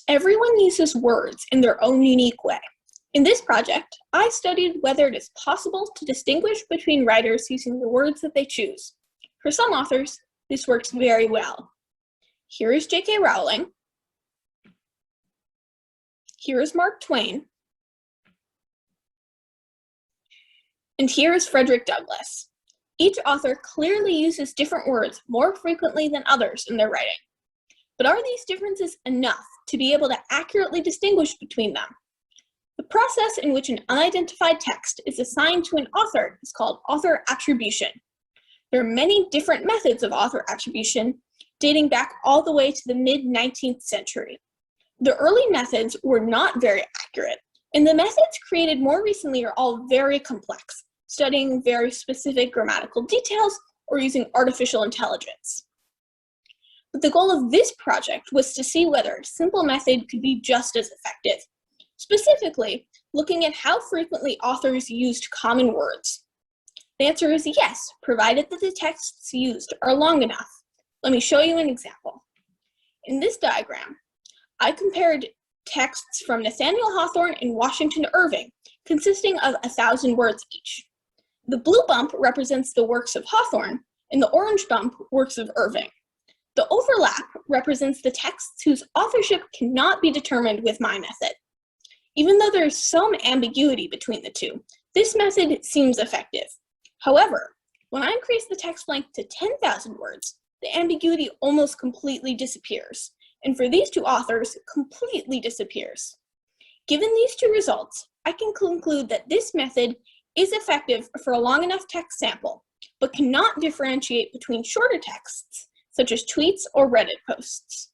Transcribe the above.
Everyone uses words in their own unique way. In this project, I studied whether it is possible to distinguish between writers using the words that they choose. For some authors, this works very well. Here is J K Rowling. Here is Mark Twain. And here is Frederick Douglas. Each author clearly uses different words more frequently than others in their writing. But are these differences enough to be able to accurately distinguish between them? The process in which an unidentified text is assigned to an author is called author attribution. There are many different methods of author attribution, dating back all the way to the mid-19th century. The early methods were not very accurate, and the methods created more recently are all very complex, studying very specific grammatical details or using artificial intelligence. But the goal of this project was to see whether a simple method could be just as effective, specifically looking at how frequently authors used common words. The answer is yes, provided that the texts used are long enough. Let me show you an example. In this diagram, I compared texts from Nathaniel, Hawthorne, and Washington Irving, consisting of 1,000 words each. The blue bump represents the works of Hawthorne, and the orange bump works of Irving. The overlap represents the texts whose authorship cannot be determined with my method. Even though there is some ambiguity between the two, this method seems effective. However, when I increase the text length to 10,000 words, the ambiguity almost completely disappears, and for these two authors, completely disappears. Given these two results, I can conclude that this method is effective for a long enough text sample, but cannot differentiate between shorter texts, such as tweets or Reddit posts.